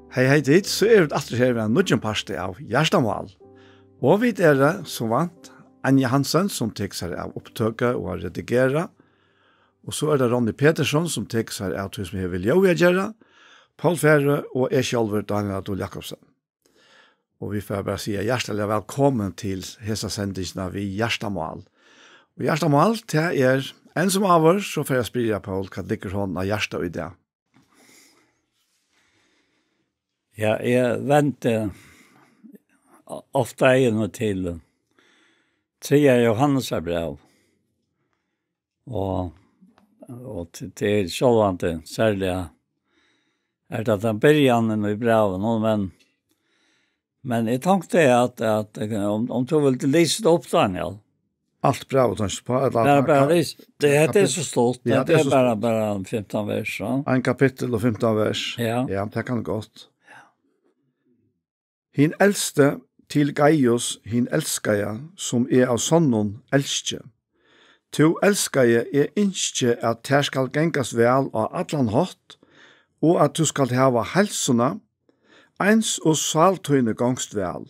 Hei dit, så det atter her ved en nødgen parste av Gjerstamål. Og vi det som vant, Anja Hansen som tek seg av opptøket og redigere. Og så det Ronny Petersson som tek seg av det som jeg vil gjøre, Paul Ferre og jeg selv, Daniel Adol Jakobsen. Og vi får bare si hjertelig velkommen til hese sendingene ved Gjerstamål. Og Gjerstamål, det en som av oss, så får jeg spille på hva ligger hånden av Gjersta i det. Ja, jeg venter ofte egen til 3. Johannesbrev. Og til sjåvante, særlig det den början i breven, men jeg tenkte at om du vil lese det opp, Daniel. Alt bra, på. Det är så stort, det är bara 15 vers. Ja. En kapitel och 15 vers. Ja. Ja, det kan godt. Hin eldste til Gaius, hin elskaja, som av sonnon elskje. To elskaja innskje at her skal gengas vel av atlan hot, og at du skal hava helsuna, eins og saltøyne gongst vel.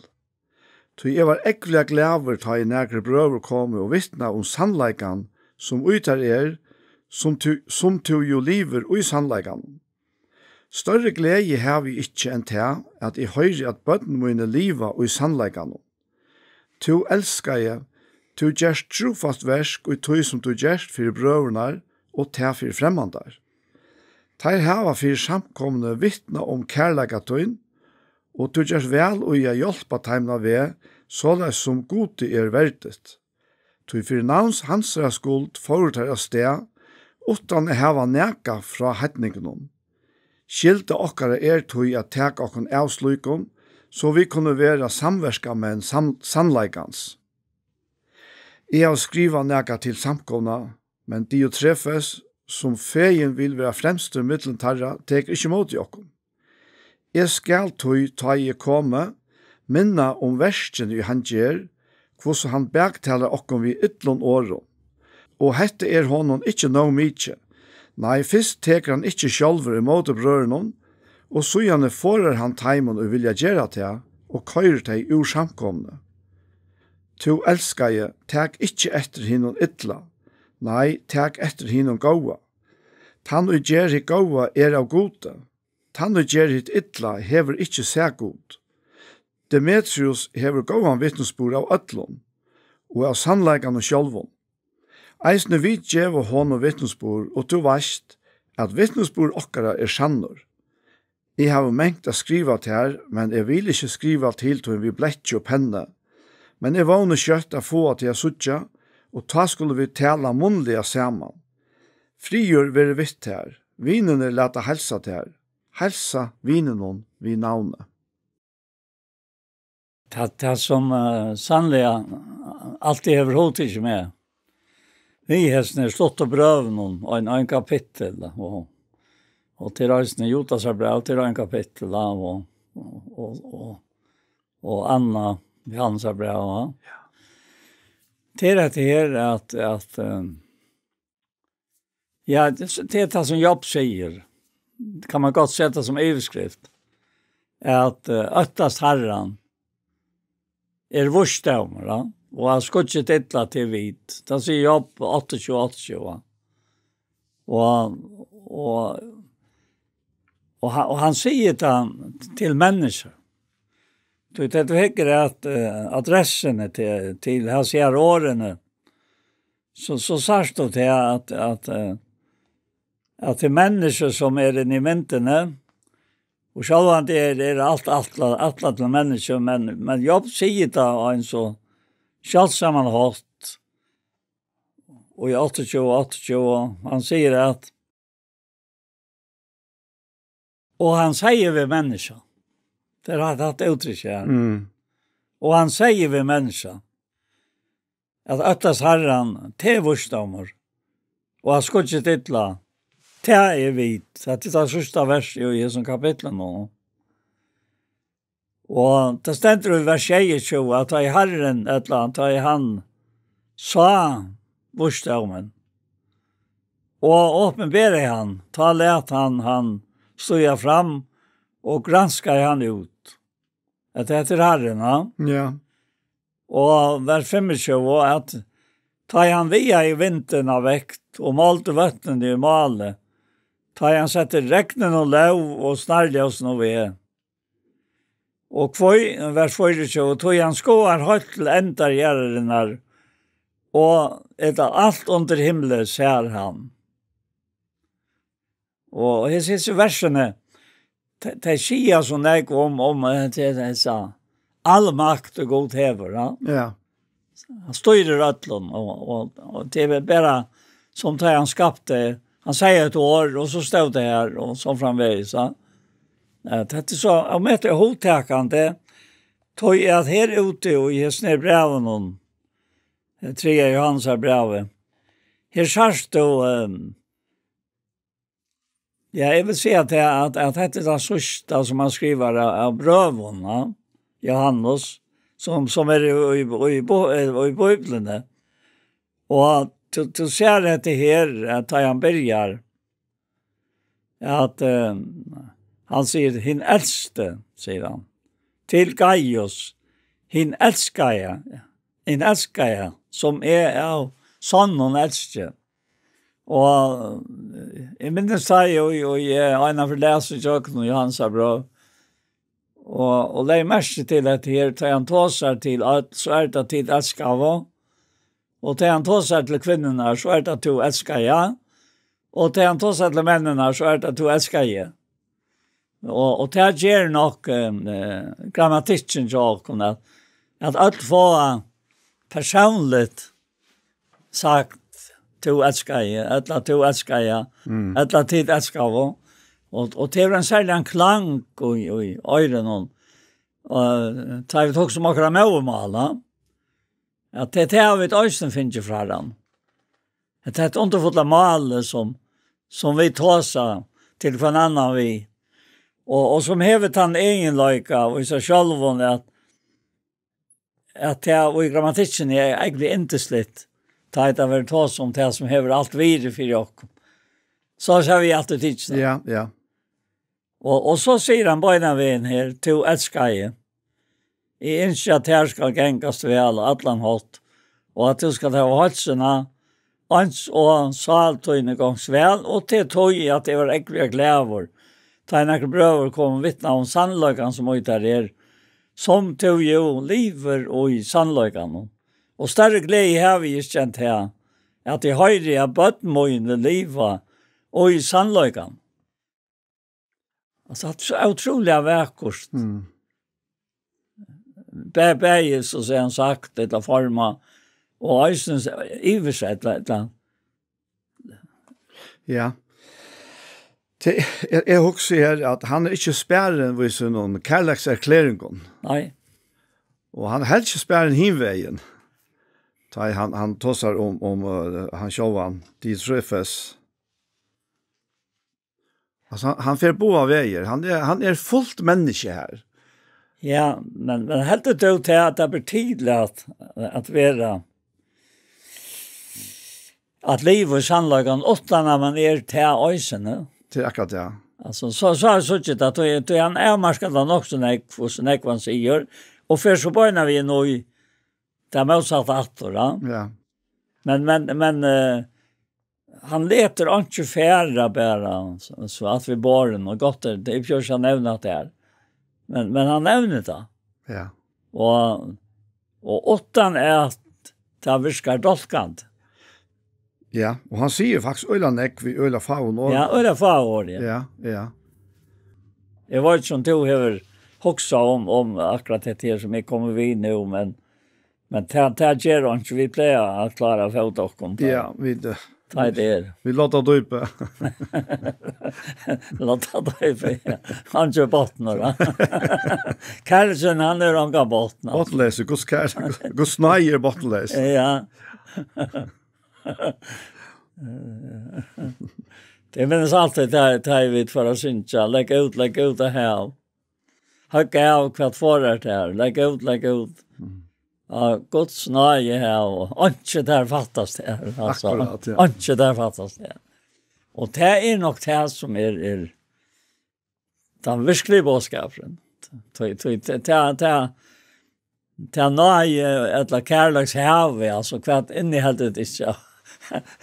Tui jeg var ekkelig glæver ta i nægre brøver komme og vittna sannleikan som utar som tu jo liver ui sannleikan. Større glede har vi ikke enn til at jeg høyre at bøtten mine liva ui sannleikan. Tu elskar jeg, tu gjerst trofast versk ui tui som tu gjerst fyrir brøvernar og til fyrir fremmandar. Teir hava fyrir samkomne vittna kærleikatøyn, og du gjør vel og jeg hjelpa teimna ved, såleis som gode verdet. Du fyrir navns hansra skuld foretar av sted, utan hava neka fra hetningenom. Skilte okkara tog at tek okkon avslukon, så vi kunne være samverska med en sannleikans. Jeg har skriva neka til samkomna, men Diotrefes, som feien vil være fremste middelentarra, tek ikkje mot okkon. Jeg skal tog ta i komme, minna versen i han gjer, hvordan han bergtaler okkon vi ytlån åren. Og hette honom ikkje no mykje. Nei, fyrst teker han ikkje sjálfur i måte brøren, og så gjerne forer han teimen og vilja gjøre til, og køyrer til ur samkomne. To elskar jeg, tek ikkje etter hinnom ytla. Nei, tek etter hinnom gåa. Tann og gjer hit gåa av gode. Tann og gjer hit ytla hever ikkje seg god. Demetrius hever gåan vittnesbord av ötlån, og av sannleikan og sjálvån. Eisne vi djeva hon og vittnesbord, og du veist at vittnesbord okkara sannur. Jeg har mengt å skriva til her, men jeg vil ikke skriva til vi bletje og penne. Men jeg vågner kjøtt å få til jeg sutja, og ta skulle vi tala munnliga saman. Frigjør være vitt her, vinene leta helsa til her. Helsa vinene vi navnet. Det som sannlig alltid har holdt ikke med. Vi har slått og brøven og en kapittel, og til reisende Jotas har brev til en kapittel, og Anna Johannes har brev. Ja. Til det her at ja, det det som Jobb sier, kan man godt sette som överskrift, at öttast herran vursdömer, ja? Og han skulle ikke tittla til vit. Da sier Jobb 28. Og han sier til mennesker. Det hekker at adressene til hans her årene, så sars det til at til mennesker som inne i myntene, og selv om det alt til mennesker, men Jobb sier det en så kjallsammanhått, og i 28, han sier at og han sier ved mennesker, det har hatt uttrykk her, og han sier ved mennesker, at øttas herran til vursdommer, og han skulle ikke titla, til vit, at det sørste vers i som kapitlet nå. Og det stender i vers 22, at i Herren, et eller annet, i han sa vursdommen, og åpenberer han, ta let han stod fram, och granskar han ut. Att det heter Herren, ja. Ja. Och vers 25 att tar han via i vintern av väkt och malte vattnet i male. Tar han sätter räknen och lov och snarlig oss nå vi. Och vers 24 tog han skåar högt till ändar gärrinnar och allt under himlen ser han. Och här ser versene det säger så nek om det sa all makt och god hever, ja. Ja. Han styrer ötlån och det är bara som tar han skapte. Han säger ett år och så står det här och så framvägs. Ja. Det är så, om det är hotäkande tog jag att här ute och i snär breven om 3 Johans brevet. Här sars då ja, jag vill säga att det är det sista som han skriver av breven, ja. Johannes som är i Bibeln. Och du ser att det här att han börjar att han säger hin äldste, säger han. Till Gaius, hin älskar jag som är av sonnen äldste. Och jag minns det och en av läsarjöken och Johans brev. Och lägg märke till att här tar han tåsar till att så är det till älskava. Och tar han tåsar till kvinnorna så är det till älskava. Och tar han tåsar till männen så är det till älskava. Och det ger nog grammatiken jag att allt får personligt sagt till älskava, eller till älskava, eller till älskava. Och det är en särskild klang i öronen. Och det har vi också många målmål. Att det har vi ett östen finns fra den. Det är ett underfullt mål som vi tåsar till för en annan vi. Och som hevet han egen lojka och i sig själv att det och i grammatiken är egentligen inte slitt. Det har varit tås om det som hever allt vidare för oss. Så har vi alltid tidsna. Ja, ja. Och så säger han bara vägen här till älskaje. I inte att här ska gängas väl allan hållt. Och att du ska ta halsarna ans och saltøyne gångs väl. Och till tog att det var äckliga glävor. Ta en bröver kom vittna om sannlökan som ojtar er. Som tog ju liver och i sannlökan. Och större glädje har vi känt här. Att det höjde jag bötmöjande liva och i sannlökan. Alltså det är otroliga verkost. Bäge så ser han sagt det forma och östens översätt det. Ja. Jag också här att han är inte spärren vid så någon kärlekserkläringen. Nej. Och han helt inte spärren himvägen. Han tossar om han showan de träffas. Alltså han får båda vägar. Han är fullt människa här. Ja, men helt det då till att det blir tydligt att vara att liv och sannlagan åtta när man är till öjsen. Till akkurat, ja. Alltså så är det så att då är han avmarskad också när man säger. Och för så börjar vi nu i det motsatta attor. Ja. Men han letar inte färra bara så att vi barn och gott det är ju så nämnt det här. Men han nämner det. Ja. Och åttan är att det viskar dolkant. Ja, och han säger faktiskt ölanek vid öla faun. Ja, öla faun, ja. Ja, ja. Jag var inte som du har också om akkurat det här som jag kommer vid nu, men det gör inte vi plejer att klara fotokom. Ja, vi låter döpa. Låter döpa, ja. Han kör bottnar, va? Karlsson, han är ånga bottnar. Bottnläs, gå snajer bottnläs. Ja. Det minns alltid det vi för att synka. Lägga ut det här. Hacka av kvart förrätt här. Lägga ut. Ja, gott snöje här och inte där fattas det här. Alltså, akkurat, ja. Inte där fattas det här. Och det är nog det som är den virkelig bådskapen. Ta nøy eller kærløks have, altså hva inneholdet ikke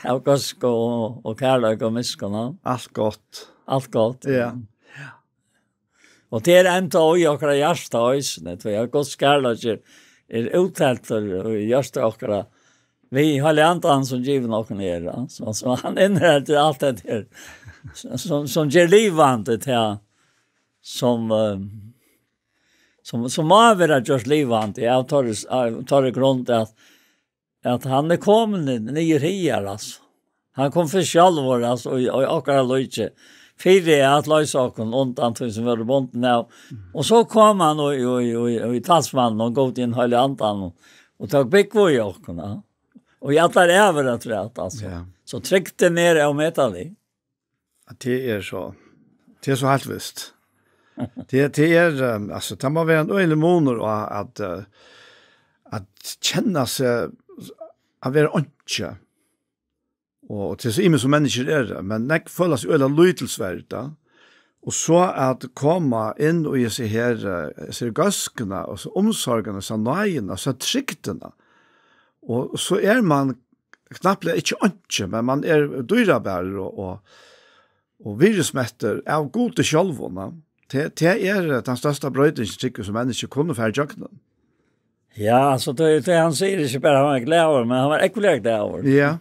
av gosk og kærløk og miskunn. Allt gott. Allt gott. Ja. Og det enda og i okra hjärsta øysene, for jeg gosk kærløk uttalt og hjärsta okra vi har andan som giver noen er, så han inneholdet alt det her, som ger livande til som må være just livande. Jeg tar i grunn at han kommet nye hier, altså. Han kom for selv, altså, og akkurat løyte. Fire at løysaken undan til som var bonden av. Og så kom han i talsmannen og gått inn hele andan og tok byggvå i åkene. Og jeg tar over at rett, altså. Ja. Så trykte ned av metallig. Det är så helt visst. Det är alltså det må vara en öjlig månader att känna sig att vara ontsja. Och det är så imens som människor är det, men det följas öjla lytelsvärda. Och så att komma in och ge sig här, ser gaskarna och så omsorgarna, så nöjena, så tryggterna. Och så är man knappt inte ontsja, men man är dyrabärare och virusmätter av gode självorna. Det är den största bröjningstrycket som människor kunde för jöknen. Ja, alltså det han säger inte bara han var glad, men han var ekvileg glad. Ja.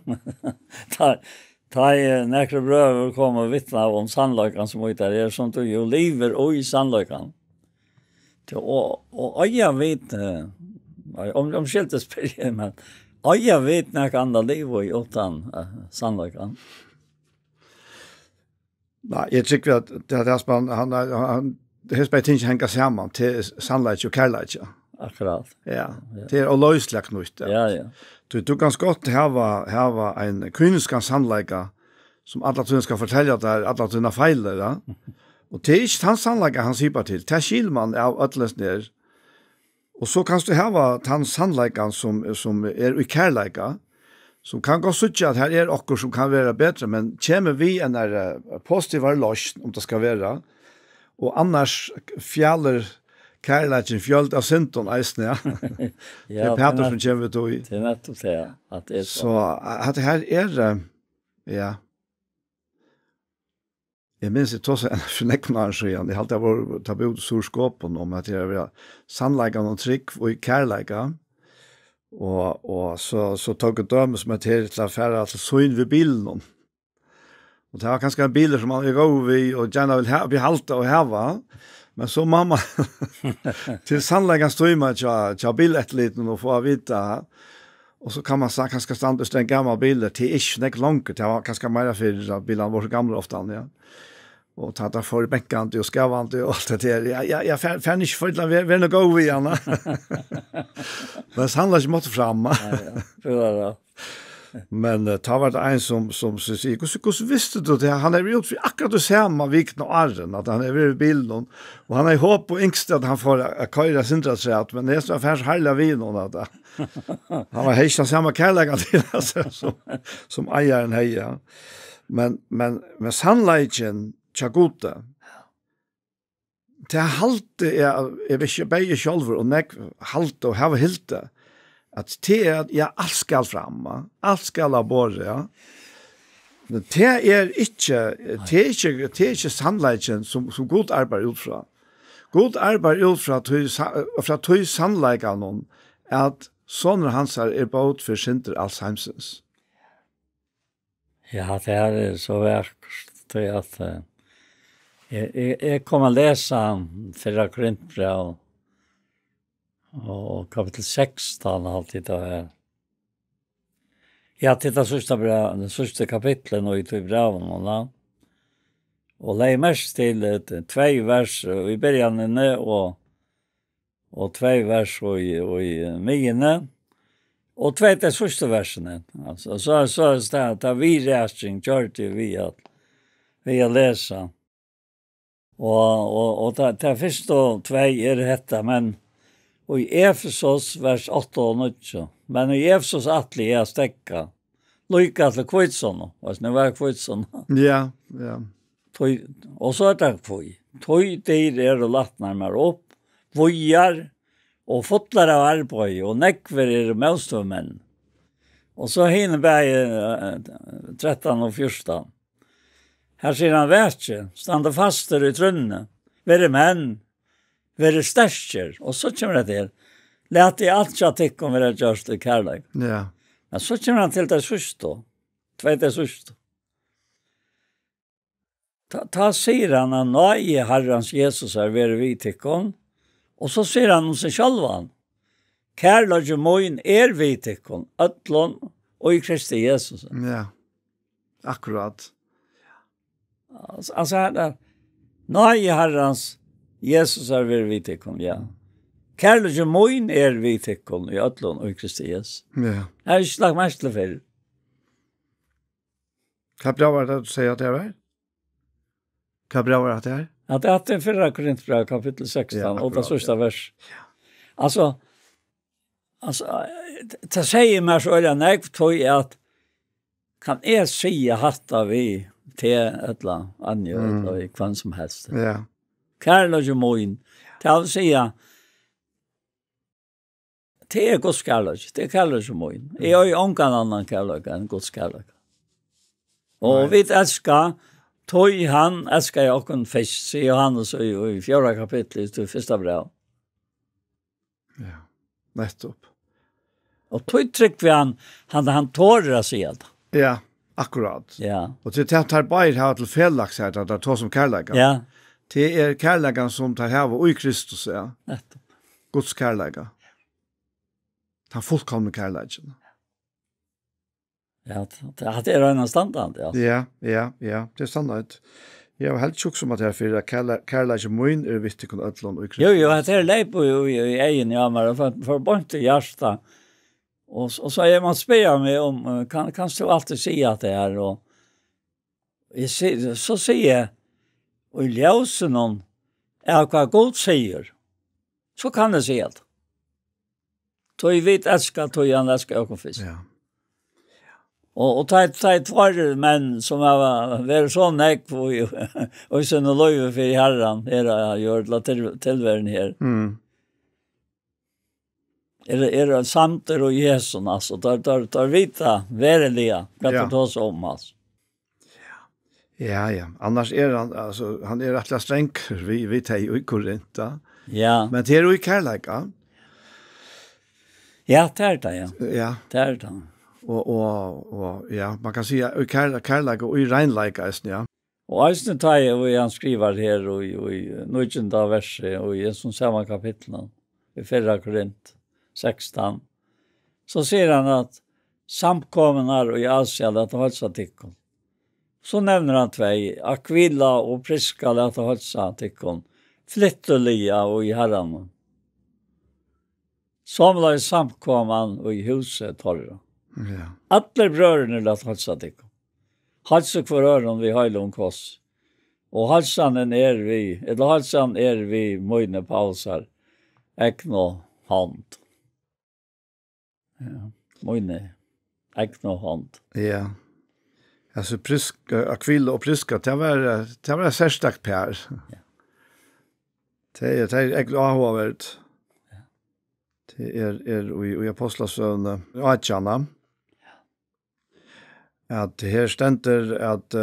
Ta nekra brøver kom og vittna om sannløykan som ut der, som du jo lever og i sannløykan. Og jeg vet, om skilte spiller, men jeg vet nekka andre liv og i utan sannløykan. Nej, jag tycker att det här spann han det här ting hänger samman till sannleik och kärleik. Akkurat. Ja. Det är lösligt nytt. Ja. Du kan gott ha en kynisk sannleika som alla tror ska fortälja där alla tror feiler, ja. Och det är inte hans sannleika han sypar till. Det skil man av ödles ner. Och så kan du ha hans sannleika som är i kärleika. Som kan gå så att här är också som kan vara bättre, men kommer vi en positiv lösning om det ska vara. Och annars fjäller kärleken fjöld av synton eisne, ja. Det är Peter som kommer då i. Det är nettopp det, att det är så. Att det här är, ja. Jag minns det tog sig en förnäcknar så igen. Det har alltid varit tabut surskåpen om att det är sannläggan och trick och kärleka. Och så tog ett döme som är till affärer alltså så in vid bilen. Och det var kanske en bil som man går vid och gärna vill behalta och häva. Men så mamma till sannläggan strömmar tja biletliten och få vita. Och så kan man säga kanske stanna just en gammal bil till inte långt. Det var kanske mer för bilen var så gamla ofta, ja. Och ta för bänkan och skavant och allt det där. Jag fan inte för att vi nog gå igen. Men han lägger mot fram. Ja. Men ta var det en som så säger hur visste du det han har gjort för akkurat det samma vikna arren att han är i bilden och han har hopp och ängst att han får köra sindra sig att men det är så affärs hela vin och att han var hejsa samma kärleken till som ägaren heja. Men sannoliken tjagota. Det halte är vi bäge själva och nek halte och ha hilte. Att det är ja allt ska framma, allt ska la borra. Ja. Men det är inte sannoliken som god arbete utfra. God arbete utfra från till sannoliken någon att såna hansar är båt för synder allsheimsens. Ja, det är så verkligt att jag kommer att läsa förra Korintbrev och kapitel 16 alltid då här. Jag tittar den sista kapitlen och i breven och lägger mest till 2 vers i början och 2 vers i mitten. Och 2 det första versen. Alltså så är det vi reaction charity vi läsa. Och det första 2 är detta men och i Efesos vers 8 och 9. Men i Efesos atli är stäcka. Lika till kvitson. Vad nu var kvitson. Ja. Och så är det kvoj. tog dyr og lattnar mer opp, vojar og fotlar av arbeid, og nekver mønstermenn. Og så hinner bare 13 og 14. Her sier han, vet ikke, stande faster i trunnene, være menn, være stersker, og så kommer det til, lät i allt jag tycker om det görs till kärlek. Ja. Men så kommer han till det sista. Tvete sista. Ta säger han att nej Herrens Jesus är vi tycker. Och så säger han om sig själv. Kärlek moin vi tycker. Ötlon och i Kristi Jesus. Ja. Akkurat. Alltså nej Herrens Jesus är vi tycker, ja. Kärlek moin vi tycker i ötlon och i Kristi Jesus. Ja. Jag har inte lagt mest till för. Hva bra var det du sier at det er? Hva bra var det er? Att det är 4 Korinthierbrev kapitel 16 Ja, och det akkurat, första vers. Alltså det säger mig så öliga när jag att kan jag säga hatta vi till ett land angår eller kvann som helst. Ja. Kärlek och moin. Det vill säga det är Guds kärlek. Det är kärlek och moin. Jag har ju ångan annan kärlek än Guds kärlek. Och vi älskar tog han älskar jag och en fisk, säger Johannes i 4 kapitlet i första brev. Ja. Nettopp. Och tog tryck vi han tårer att säga det. Ja, akkurat. Ja. Og til det tar bare her til fellaks her, det er to som kærleika. Ja. Det er kærleika som tar her og i Kristus, ja. Nettopp. Guds kærleika. Han fullkomne kærleiken. Ja, det är en standard, ja. Ja, det er sannhet. Jeg var helt tjukk som at jeg fyrir kærleiken moin er viktig kun ødlån og i Kristus. Jo, det är leip i egen ja, men för bort i hjärsta. Och så är man spela med om kan du alltid säga att det är och så säger och ljusen någon är vad Gud säger. Så kan det säga det. Så vi vet älskar to han älskar och fisk. Ja. Och ta två män som har varit så näck och så nu löv för Herren era gör tillvärden här. Mm. Är det samt och Jesus alltså där vita verkliga vad det tar om alltså. Ja. Annars är han alltså han är rätt sträng vi tar ju i Korinta. Ja. Men det är ju i kärleka. Ja, det är det, ja. Ja. Det är det. Och ja, man kan säga i kärleka och i renlika, ja. Och Eisen tar jag han skriver här och i 19 verset och i som samma kapitel i 4 Korint 16. Så säger han att samkomnar och i Asien att hälsa tickon. Så nämner han två, Aquila och Prisca att hälsa tickon. Flytteliga och i Herran. Samla samkomman och i huset torra. Ja. Alla bröderna lät hälsa tickon. Halsa kvar öron vi heilon koss. Och halsan är vi mojne pausar. Ekno hand. Ja, mojne. Ekno hand. Ja. Alltså Aquila och Prisca, det var särskilt pär. Ja. Det är avhållet. Ja. Det är i Apostlasönen Atjana. Att här ständer att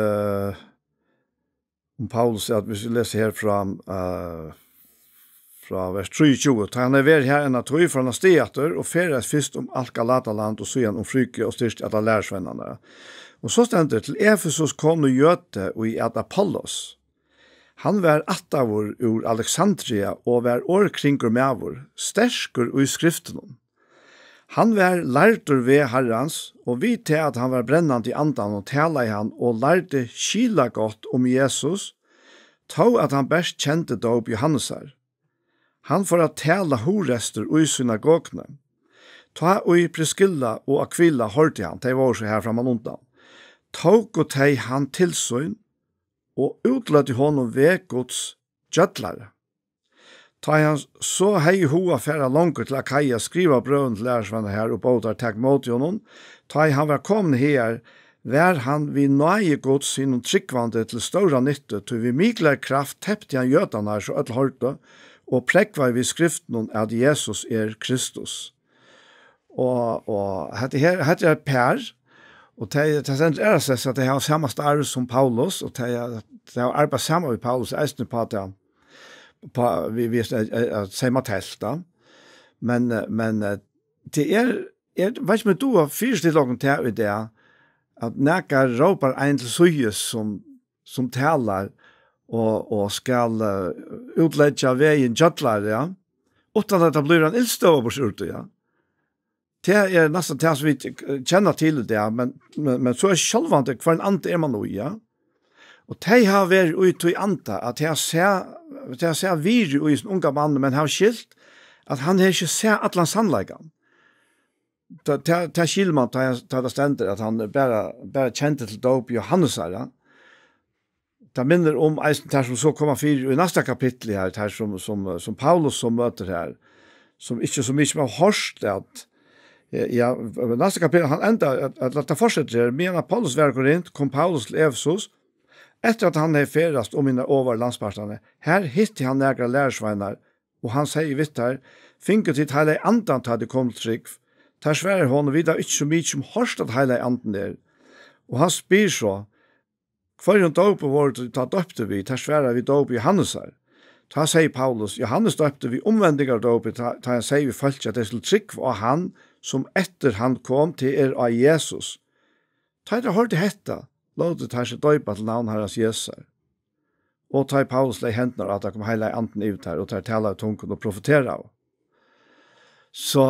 om Paulus att vi läser här från vers 23. Han är väl här en att tro från en steater och färdas först om Alkalataland och sedan om Fryke och styrst att lärsvännerna. Och så ständer till Efesos kom nu Göte och i att Apollos. Han var attavor ur Alexandria och var årkringur medvor, stärskur i skriften. Han var lærtur ved Herrans, og vi til at han var brennande i andan og tala i han, og lærte skila godt om Jesus, tog at han best kjente dåp Johannesar. Han får at tala horester i synagogene. Ta og i Priscilla og Aquila hørte han, de var så her framan undan. Tog og teg han tilsyn, og utløtte honom ved Guds gjødlare. Ta han så hei hoa færa langt til Akaia skriva brøven til lærersvenner her og bådar takk mot honom. Ta han var kommet her, vær han vi nøye gods sin tryggvande til ståra nytte, til vi mykler kraft teppte han jødene så ødel hørte, og prekvar vi skriften at Jesus Kristus. Og hette Per, og det er seg at det har samme større som Paulus, og det har arbeidet sammen med Paulus, eisende på at vi sier Mattels da. Men det vet ikke om du har fyrstilt noen til i det, at nækker råper en til søyes som taler og skal utledge veien kjøttlere, ja, utan at det blir en ildstøv på skjorte, ja. Det er nesten det som vi kjenner til det, men så er selvvante hver en ante man nå, ja. Og de har vært ut i anta, at de har sett vir i sin unge mann, men har skilt at han har ikke sett alle sannleggene. Det skilder man til det stender, at han bare kjente til dåp Johannes her, ja. Det minner om eisen der som så kommer fyr i neste kapittel her, der som Paulus som møter her, som ikke så mye har hørt at ja, neste kapittel, han enda, at det fortsetter, men Paulus var i Korint, kom Paulus til Efesus, etter at han er ferast mine over landspartene. Her hittet han nægra lærersveinar, og han sier vidt her, finket til hele andan til det kom til trygg, der sværer hon, og vidar ikke så mye som hørst at hele anden der. Og han spyr så, hver en dåp vår ta døpte vi, der sværer vi dåp Johannes her. Ta sier Paulus, Johannes døpte vi omvendinger dåp, ta han sier vi følte at det skulle trygg av han, som etter han kom til av Jesus. Ta det hørte hetta, låt det her seg døypa til navn herres Jesus. Og ta Paulus lei hendene at det kom hele anden ut her, og ta tala av tungen og profetera av. Så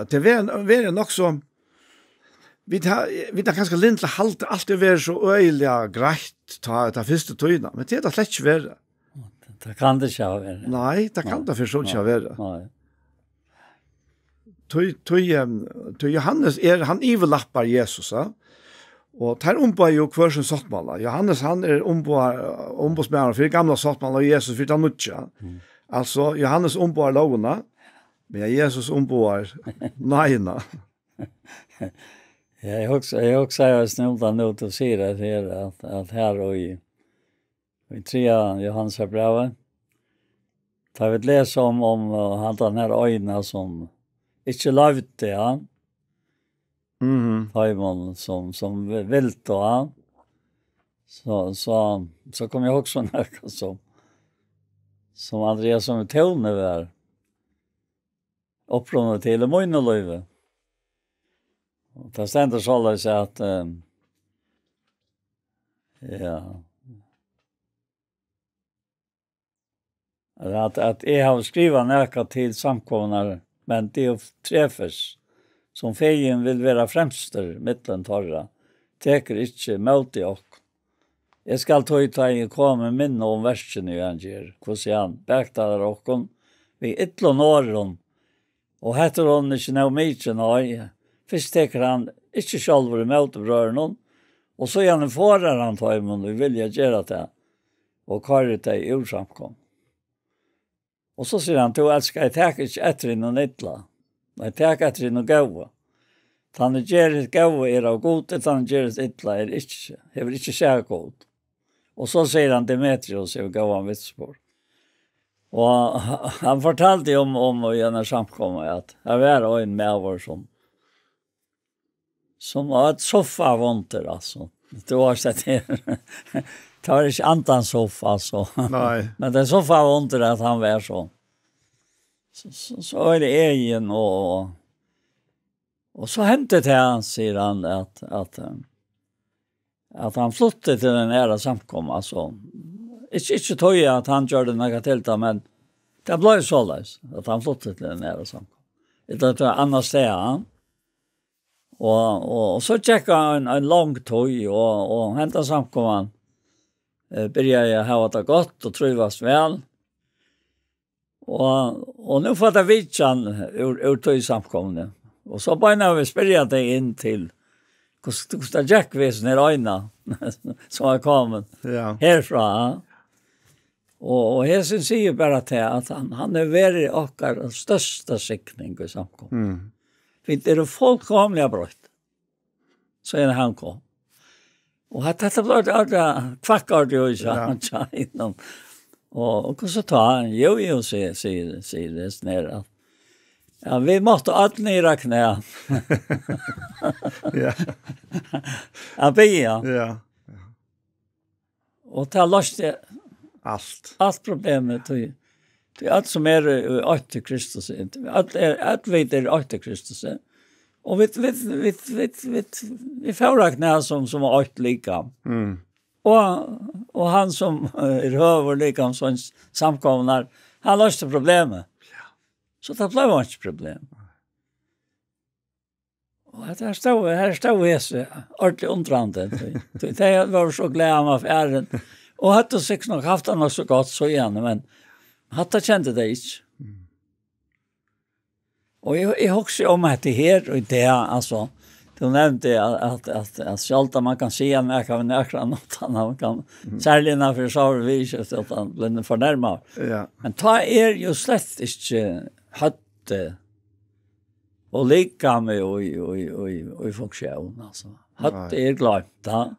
det var nok så, vi tar ganske lint til halte, alt det var så øyelig greit ta første tøyna, men det er det slett ikke være. Det kan det ikke være. Nei, det kan det for så ikke være. Nei. Johannes han iverlappar Jesus, ja? Og der ombår jo hver sin sottmål. Johannes han ombodsmæren for gamla sottmål og Jesus for det nødja. Altså, Johannes ombår lovene, men Jesus ombår nøyene. Jeg også har snudda nå til å si det her, at her og i 3 Johannes brevet, da vi leser om han den her øyne som ikke lavte han, Taimon som vilt og han, så kom jeg også noe som Andreas som tåne var opprunnet til i Møgneløyve. Og det stender så å si at at jeg har skrivet noe til samkomne, men det er trefes som feien vil være fremster mittlen torra, teker ikke mot i okk. Jeg skal ta i komme minne om versene i han gjør, hvordan han bektaler okken, vi ytlån åren, og heter han ikke noe mye nøy, først teker han ikke selv mot brøren, og så gjerne forer han ta i munn, vi vil gjøre det, og karer det i ursamkom. Og så sier han, du elsker, jeg teker ikke etter noe nyttla, jeg teker etter noe gøy. Han gjør et gøy av god, han gjør et ytla ikke, jeg vil ikke skjære god. Og så sier han Demetrius, jeg gav han vitsspår. Og han fortalte om og gjennom samkommet at jeg var en med vår som var et soffa-vonter, altså. Det var sett her. Det var ikke antan soffa, altså. Nei. Men det soffa-vonter at han var sånn. Så er det egen og så hentet det han, sier han, at han flyttet til den ære samkommet, altså. Ikke tog jeg at han gjør det noe til det, men det ble så løs, at han flyttet til den ære samkommet. Det var annet sted, han. Og så tjekket han en lang tog, og hentet samkommet. Begynte jeg å ha det godt og trivas vel. Og nå får jeg vite han ur tog samkommet. Og så bare vi spørre deg inn til hvordan det gikk ved sånne øyne som har kommet herfra. Og jeg synes sier bare til at han er veldig akkurat største sikning i samkommet. For det er fullkomlig brøtt. Så er det han kom. Och detta blev det kvackar det ju så innan. Och så tar jo säger det snära. Ja, vi måste allt nere knä. Ja. Ja. Och ta loss det allt problemet till allt som är åt Kristus inte. Allt vet är åt Kristus. Och vi förräknar som åt lika. Mm. Och han som är hövor lika som samkomnar, han löste problemet. Så det blev inte problem. Och här stod Jesus ordentligt undrande. Det var så glad med affären. Och hade sex nog haft han så gott så igen, men hade kände det inte. Och jag också om att det här och det alltså du nämnde att själva man kan se en jag kan näkra något annat kan särskilt när för så vi så att han blir förnärmad. Ja. Men ta ju slett inte hade och lika med och funktion alltså. Hade glömt då.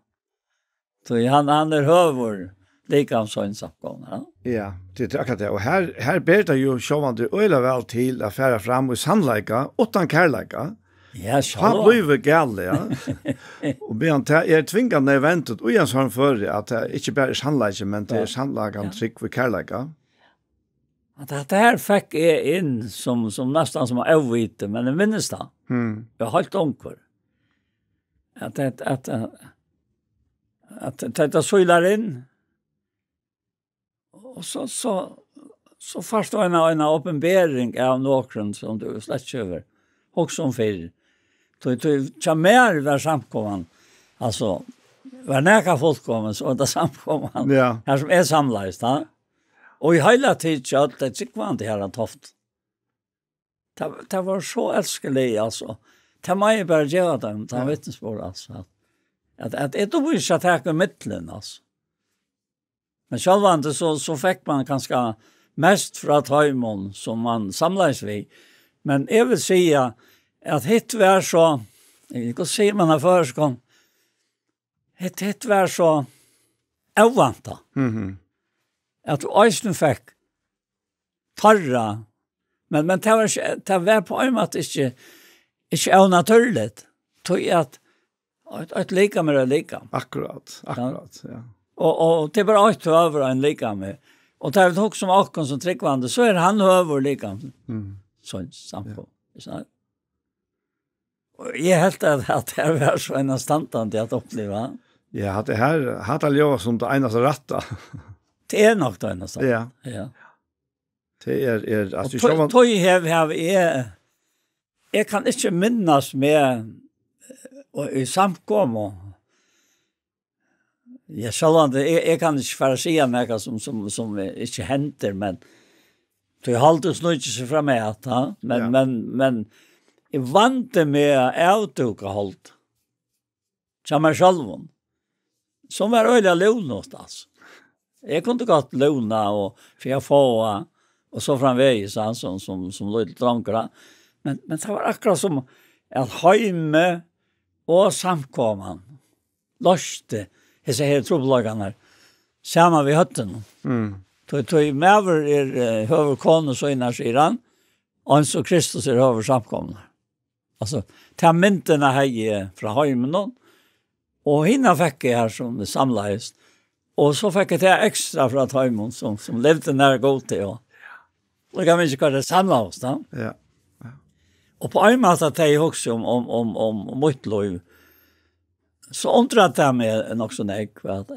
Så han är hövor lika som en sakon. Ja, det är akkurat det. Och här ber det ju sjåvande öjla väl till att fära fram och sannleika utan kärleika. Ja, så. Han blir gale, ja. Och ben är tvingande eventet och ens han för att det inte bara är sannleika men det är sannleikan trick för kärleika. Att det här fick jag in som nästan som avvite, men det minns det. Jag har hållit omkvar. Att det söjlar in. Och så först var en uppenbarelse av någon som du slätt över. Och som för. Så mer var samkomman. Alltså var näka folk kommer så det samkomman. Ja. Här som är samlast, va? Och i hela tiden så att det gick var inte här toft. Det var så älskelig alltså. Det man ju bara göra dem, ta vittnesbörd alltså. Att det då vill jag ta mitten alltså. Men självande så fick man ganska mest från Taimon som man samlades vid. Men jag vill säga att hitt var så, jag kan säga man har förskån, hitt var så ovanta. Att Øystein fick tarra, men det var på en måte ikke avnaturligt. Tog att lika med det lika. Akkurat, ja. Och det är bara ett över en lika med. Och det är också som Akon som tryckvande, så är han över lika. Sånt samtidigt. Och jag helt att det var så en standard att uppleva. Ja, det här hade jag som det enaste rätta. Det är nog det enaste. Ja. Det är att du så tog jag kan inte minnas med i samkommo. Jag jag kan inte för säga något som inte händer men det håller så inte sig fram med att men jag vante med autokahållt. Samma självon. Som var öliga lånat alltså. Jag kunde gått låna och för jag få och så framvägs han som lite drankra. Men det var akkurat som att hemme och samkomman löste dessa här trubbelagarna samma vid hötten. Tog med huvudkon och så innan sidan och så Kristus är huvudsamkomna. Alltså, ta mynterna här från hemmen och hinna fick jag här som samlades. Och så fick jag ta extra från hemmen som levde när god till. Och kan vi inte göra det samla oss då. Ja. Och på en måte att jag också om mitt liv så undrar jag mig också att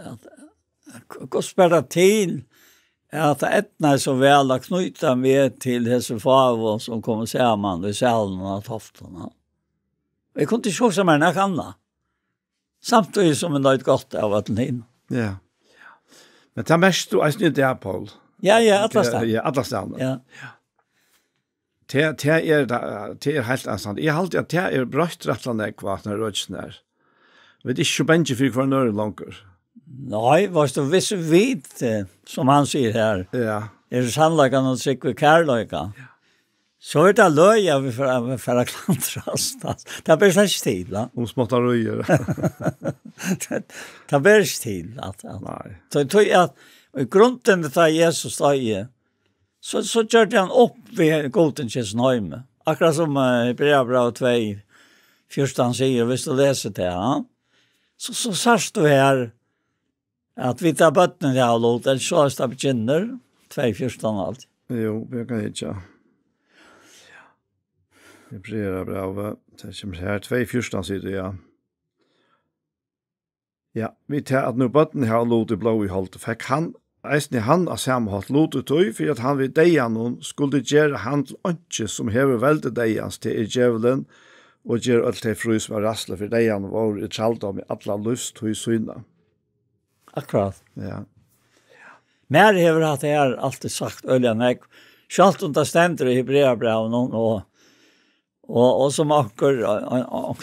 gå spela till att ätna så väl att knyta med till dessa faror som kommer samman i salen och toftarna. Jag kunde inte se som en annan. Samtidigt som en löjt gott av att den. Ja. Men det mest du är inte där, Paul. Ja, atlastan. Ja, atlastan. Ja. Det är helt anstånd. Jag har alltid att det är brøtt rättande kvart när rötsen är. Vet inte bänge för kvar nörre långer. Nej, vad du visst vet som han säger här. Ja. Är det sannlagan och säkert kärlöka. Så är det löja vi för att klantrast. Det är bara slags tid, va? Småtta röjer. Det bärs till att. Nej. Så att i grunden det Jesus säger så gör han upp vid Gotenskjens nöjme. Akkurat som Hebreerbrevet 2:14 säger, hvis du läser det, ja? Så sars du här att vi tar bötten till avlåt, eller så är det begynner, 2:14 allt. Jo, vi kan inte. Hebreerbrevet, det kommer här 2:14 sier det, ja. Ja, vi tar at nu bøtten har lot i blå i holdt, fikk han, eisne han av samme holdt lot ut i, for at han vid deian skulle gjøre han til ønske som hever velde deians til djevelen, og gjøre alt til fru som er rassle for deian var i traldom i atla lust og i syna. Akkurat. Ja. Mer hever at jeg har alltid sagt, Øljan, jeg skjalt om det stender i Hebreerbrevet og som akkur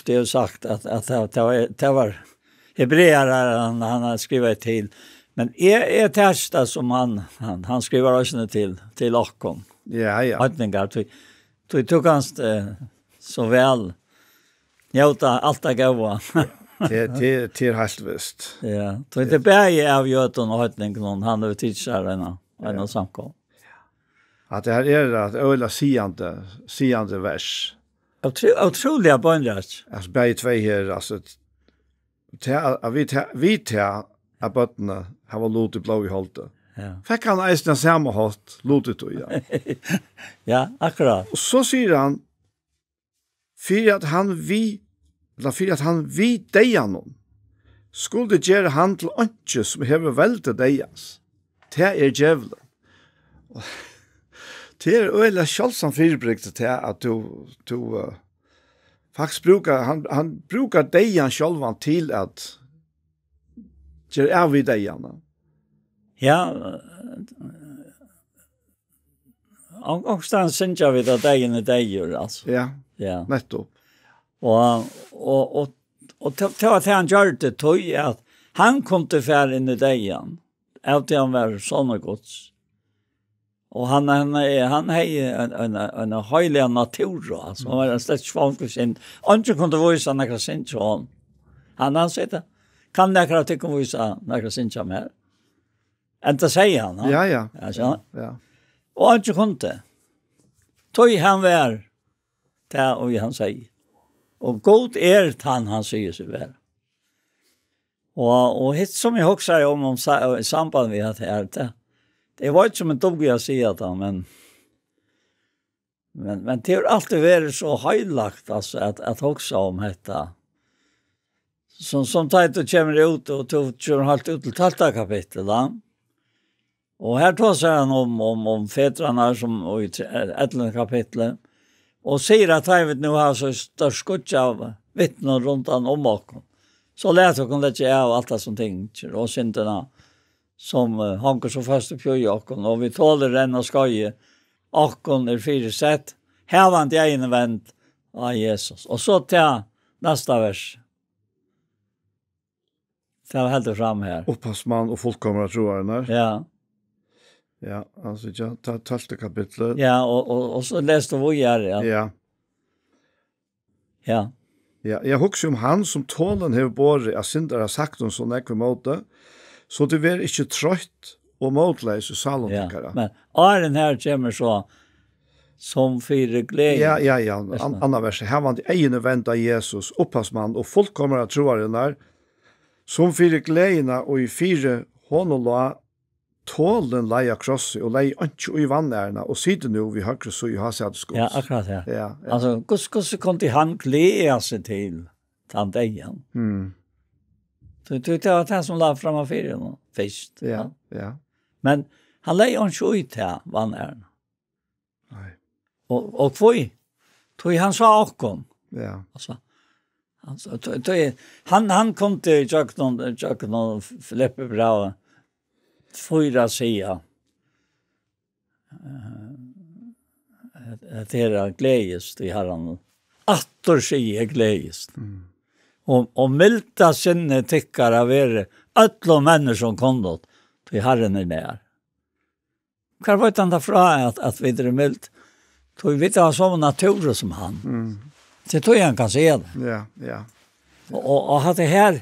det har sagt at det var hebreer han har skrivit till. Men är testa som han skriver också till Akkon. Ja. Hatningar du tog ganst så väl. Njuta allt det goda. Det är helt visst. Ja, så det bäge av Jöton och Hatningen han har tidsarna en samkom. Att det här är att öla siande vers. Otroliga bönjas. Alltså bäge två här alltså vi tar att bötterna har lot i blå i hållet. Ja. Fikk han eisen samme hållet lot ut, ja. Ja, akkurat. Og så sier han, for at han vi deian om, skulle gjøre han til ønske som hever velte deians. Det djevelen. Det øyla kjølsam fyrirbrygt til at du faktisk han brukar deian sjølvan til at gjøre av i deian. Ja, och stan syns vi att dagen är dagar alltså. Ja. Nettopp. Och ta att han gör det tog att han kom till färd in i dagen. Allt han var såna gods. Och han en helig natur alltså. Han var en slags fankusin. Inte kunde visa några syns så han sa det. Kan några tycka visa några syns mer. Ända säger han. Ja. Ja. Och han kunde. Tog han var där och han säger. Och god han säger sig väl. Och hit som jag också säger om i samband med att det var inte som en dog jag säger att men det har alltid varit så höjlagt alltså att också om detta. Som tajt och kommer ut och kör halt ut till 12 kapitel då. Och här tar han om fetrarna som i 11 kapitel och säger att han nu har så störst skott av vittnen runt om bakom. Så lät jag kunna lägga av allt som tänkte och synderna som hankar så fast upp i jakken och vi tåler den och skoje. Akkon fyra sätt. Här var inte en vänt av Jesus. Och så till nästa vers. Det var helt fram här. Upphavsman och fullkomna troarna. Ja. Ja, alltså jag tar 12 kapitlet. Ja, och så läste vi här. Ja. Ja, jag husker om han som tålen har båret av syndere har sagt om sånn ekve måte, så det var ikke trøtt og måtleis og salontekere. Ja, men Aren her kommer så som fyre glede. Ja. Anna verset. Her var det ene vent av Jesus, opphavsmann og fullkommer av troaren der, som fyre gledene og i fyre håndola tålen leia krosset og leia ikke i vannærene, og siden nå vi høyre så i haseadskogs. Ja, akkurat, ja. Ja. Altså, hvordan kunne han glede seg til den dagen? Det var det som la frem av fyrre nå, først. Ja. Men han leia ikke ut til vannærene. Nei. Og hvor? Tog han sa akkom. Ja. Altså, han kom til Jøkken Filippe Brau, 4 sider. Det är glädjest i Herren. 8 sider glädjest. Och milda sinne tycker av alla människor som kom till Herren är där. Kan vara utan därför att vi är mild. Då vi inte har sån natur som han. Så tror jag han kan se det. Ja. Och att det här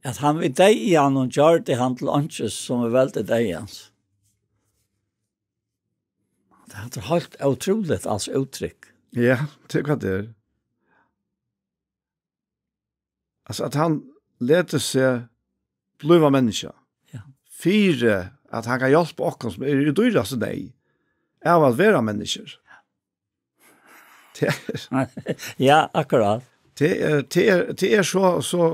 at han vil deg han og gjør det han til anses som veldig deg hans. Det er helt utroligt altså uttrykk. Ja, det kan det. Alltså att han låter sig bliva människa. Ja. Fyra att han kan hjälpa oss som är dyrast nej. Är att vara människor. Ja, akkurat. Det är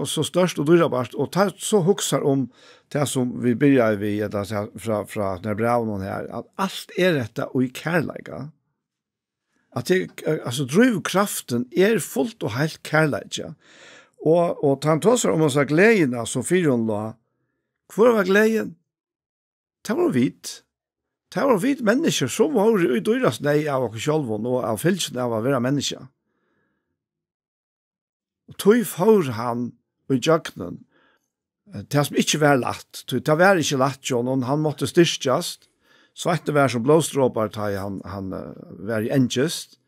så störst och dyrbart och ta så huxar om det som vi börjar vid eller från när braun här att allt är detta och i kärleka. Att det alltså drivkraften är fullt och helt kärleka. Och han tar om oss glädjerna som fyron la. Hvor var glädjen? Det var vitt. Det var vitt människor som var i dyrast nej av oss själva och av fylsen av att vara människa. Og tog for han i jøkkenen, det som ikke var lagt, det var ikke lagt, John, han måtte styrkjast, svarte var som blåstråpar, han var i engest,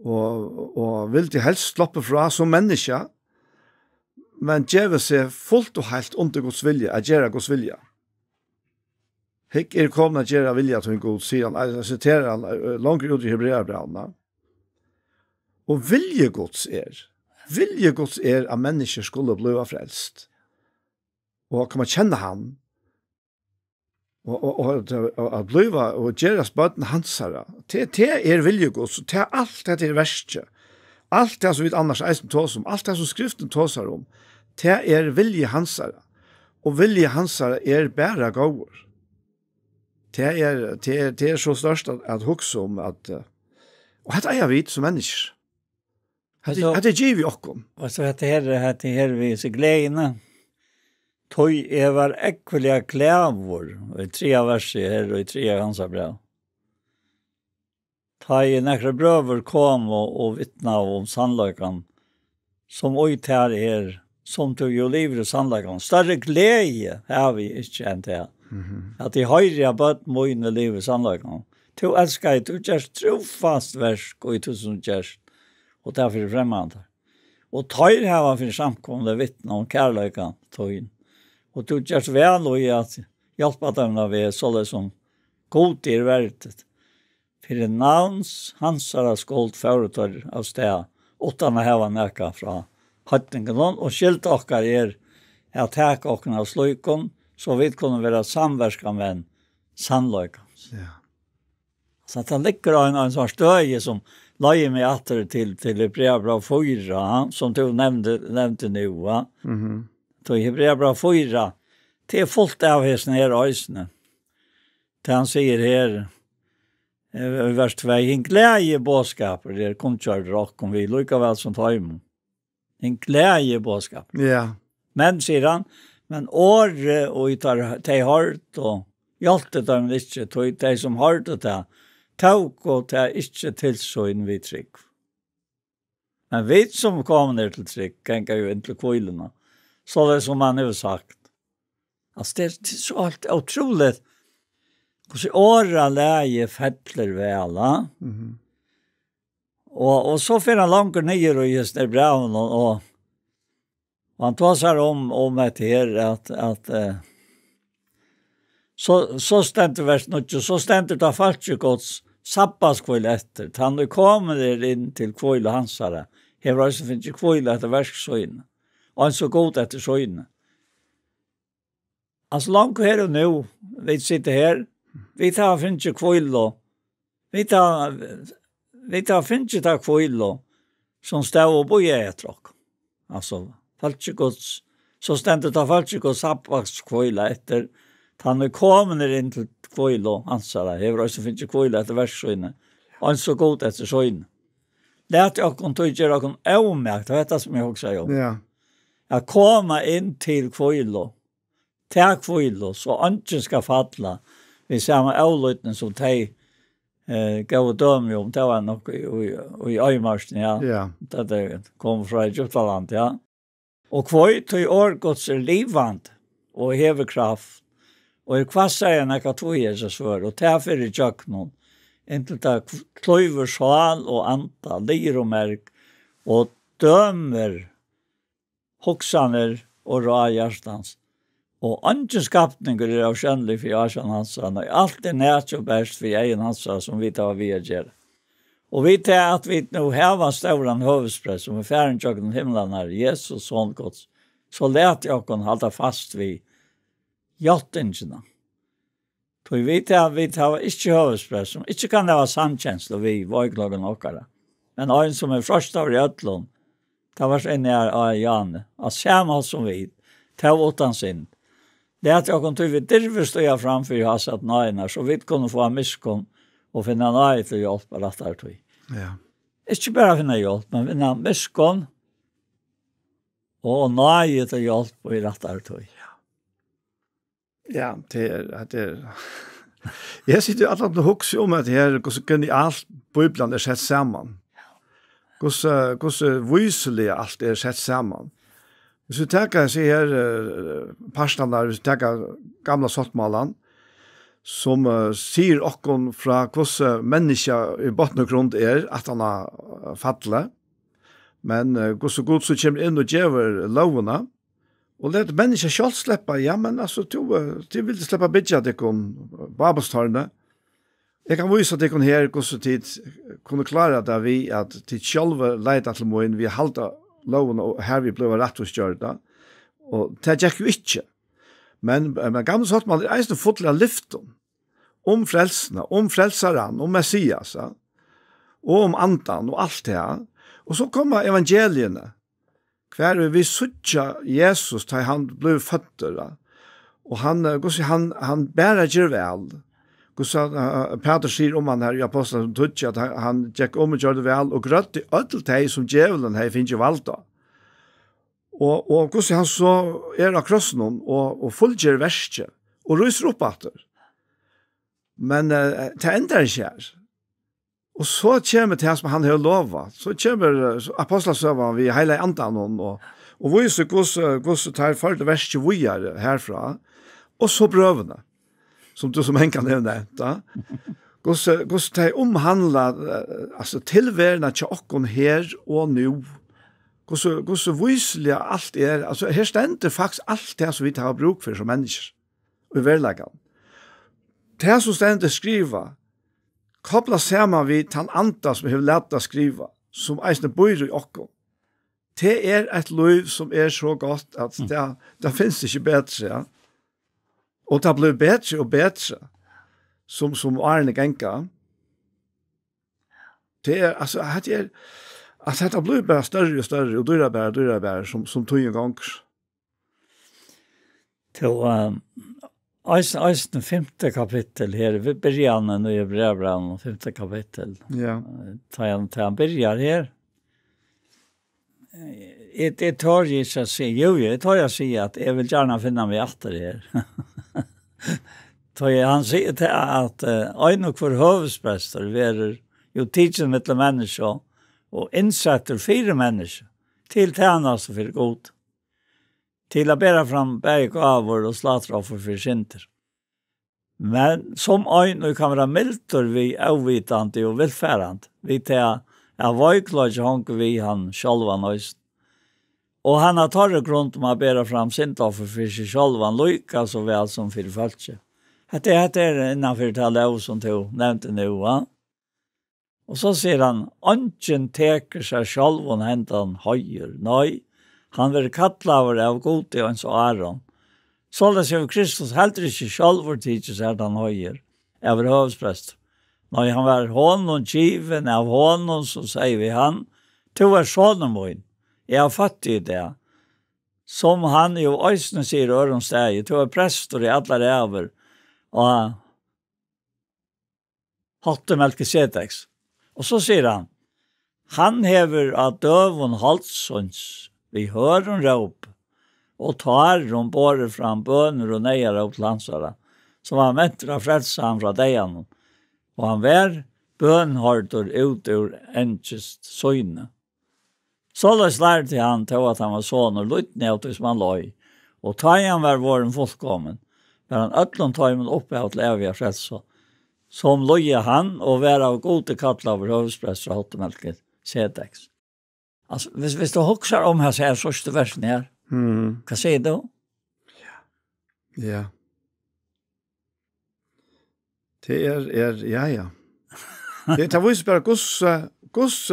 og ville helst sloppe fra som menneske, men gjøre seg fullt og helt under Guds vilja, at gjøre Guds vilja. Hikk kommet at gjøre vilja til en god, sier han, jeg siterer han langt ut i Hebreerbrevene. Og vilje Guds Vilje Guds at mennesker skulle bli frelst. Og kan man kjenne han, og at bli og gjøre spøten hansere. Det vilje Guds, det alt det verste. Alt det som vi annars eisen tås om, alt det som skriften tåsar om, det vilje hansere. Og vilje hansere bæra gåver. Det er så størst at hukse om at, og dette jeg vidt som mennesker. Det giver vi okkom. Og så det her vi så gledene. Tøy var ekvelige klævor, i 3 verser her og i 3 hansa brev. Tøy nekre brøver kom og vittna om sannløykan, som oit her som tog jo livet i sannløykan. Større glede har vi ikke enn det. At de høyre har bøtt møyne livet i sannløykan. To elskar du gjerst trofast versk og i tusen gjerst. Og derfor er fremmande. Og tøyr her var for samkomne vittne om kærløykan, tøyen. Og du gjørs vel og i at hjelpa dem av det så det som god i verdet. For en navns hansara skuld føretar av sted, utan å heva neka fra hattingen og skilt okkar at teka okkar av sløykon, så vi kunne være samverska med sannløykan. Ja. Så det ligger en sånn støye som lager meg atter til Hebreabrev 4, som du nevnte nå. Til Hebreabrev 4, det fullt av hesten her øysene. Det han sier her, i vers 2, en glæje bådskaper, det kunnkjørt råk om vi, likevel som tøymon. En glæje bådskaper. Ja. Men, sier han, men året og de hørt og hjelte dem ikke, de som hørte det, tåg og det ikke tilsøyn vi trygg. Men vi som kommer ned til trygg, kan jo ikke til kvillene. Så det som han har sagt. Altså det er så alt utroligt. Hvordan året leie fettler vel, og så finner han langt ned og just der braven, og han tar seg om etter her, at så stendte vers nødt, så stendte det falske gods sabbatskvøyl etter. Han er kommet inn til kvøyl og hansare. Her var også finnes kvøyl etter verksøyne. Og han så god etter søyne. Altså langt her og nå, vi sitter her, vi tar finnes kvøyl og vi tar finnes det kvøyl og som stod og bøye etter oss. Altså, falske gods, så stendte det falske gods sabbatskvøyl etter. Han er kommet inn til kvøyl og hansare. Her var også finnes kvøyl etter verksøyne. Og han så god etter søyne. Lät jag kon tog jag kon omärkt, vet du som jag också säger. Ja. Jag kommer in till kvölo. Tack kvölo så anten ska falla. Vi ser med avlutningen som de gav döm om det var nog i Øymarsen, ja. Ja. Det kom från Egyptaland, ja. Och kvöj tog årgods livand och hever kraft. Och i kvassägen är katoj Jesus för och därför i jöknon. Inte det klöver sal och anta, lir och märk och dömer hoxaner og rå hjertans. Og andre skapninger er av skjønnelig for Jarsson Hansa, og alt er nært og best for egen Hansa som vi tar vi gjør. Og vi tar at vi nå hever støvren høvespress, som er færen tjøkken himmelen her, Jesus håndgods, så let jeg kan holde fast vid hjertingene. For vi tar ikke høvespress, som ikke kan det være sannkjensel vi vøyklagen åkere. Men en som er først av i Øtlund, det var så inne av Janne, av samme som vi, ta åtan sin. Det at jeg kan vi dirve støya framfor jeg har satt nøyene, så vi kunne få miskunn og finne nøy til hjelp på rettere tog. Ja. Ikke bare finne hjelp, men finne miskunn og nøy til hjelp på rettere tog. Ja, det er. Jeg sitter alltid og husker om at her, hvordan kunne alt Bibelen er sett sammen. Hvordan viselig alt er sett sammen. Hvis vi tenker seg her, parstene der, hvis vi tenker gamla sottmalen, som sier okken fra hvordan mennesker i botten og grunn er, at han har fattlet, men hvordan god så kommer inn og gjør lovene, og let mennesker selv slippe, ja, men altså, du vil slippe bidja deg om babelstarene. Jeg kan vise deg her, hvordan tid kunne klare det vi, at tid selv leide til måten, vi halte loven, og her vi ble rett og stjørt da. Og det gikk jo ikke. Men gamle sottmann er eisen fotlig av lyften, om frelsene, om frelseren, om Messias, ja, og om andan, og alt det her. Og så kommer evangeliene, hver vi suttja Jesus, da han ble født, og han bærer ikke vel. Peter sier om han her i apostelen som tutsi, at han gikk om og gjør det vel, og grøtt i ødelteg som djevelen her finnes jo valgt da. Og hvordan han så er av krossen og fullgjør verset, og ryser opp etter. Men det endrer ikke her. Og så kommer det som han har lovet. Så kommer apostelsøven vi hele andan og viser hvordan tar for det verset vi er herfra, og så prøvene. Som du som en kan nevne, da. Hvordan det omhandler altså, tilværende til okken her og nå. Hvordan viselig alt er. Altså, her stender faktisk alt det som vi tar bruk for som mennesker. Og i hverdagen. Det som stender skriva, kobla sammen vi til andre som har lært å skrive, som eisne bor i okken. Det er et liv som er så godt at det finnes ikke bedre, ja. Og det blir bedre og bedre, som Arne Genka. Det er, altså, det blir bare større og større, og dyrer bare, som tog en gang. Til Eisen 5. kapittel her, vi begynner nå i brevbrevet 5. kapittel. Ja. Han begynner her. Jeg tar ikke å si, jeg tar å si at jeg vil gjerne finne meg etter her. Han sier til at en og for høvesprester er jo tidsen mittel mennesker og innsetter 4 mennesker til tjeneste for god. Til å bære fram berggaver og slatroffer for synder. Men som en og kan være mildt vi avvitende og velfærende. Vi til at vøyklage honker vi han sjølvan høyst. Og han har tatt grunn om å bære fram syndoffer for seg sjølvan lykka så vel som for følge. Dette er innenfor det lov som du nevnte nå, va? Og så sier han, «Anken teker seg sjølvan hentan høyer, nei, han vil kattlaver av gode og hans æron. Så det sier Kristus heller ikke sjølvor tidser seg han høyer, over høvesprest. Nei, han var hånden kiven av hånden, så sier vi han, «Tu er sånne min, jeg har fått i det.» Som han jo øysene sier i øronsteg, «Tu er prester i alle ræver», og halte Melkisedeks. Og så sier han hever av døven halsons, vi hører råp, og tar båre fram bøner og neier av lansere, som han mentor av frelse han fra deian, og han vær bønhårder ut ur enkest søgne. Således lærte han til at han var sånn og lyttende av det som han løy, og ta han var våren fullkommen, men han øtlån tar man oppe av til evige frelse, som løye han og være av gode kattler over høvesprester og hotemelket Sedeks. Altså, hvis du husker om her, så er første versen her, Vad säger du? Ja. Det ja. Det var bara Guds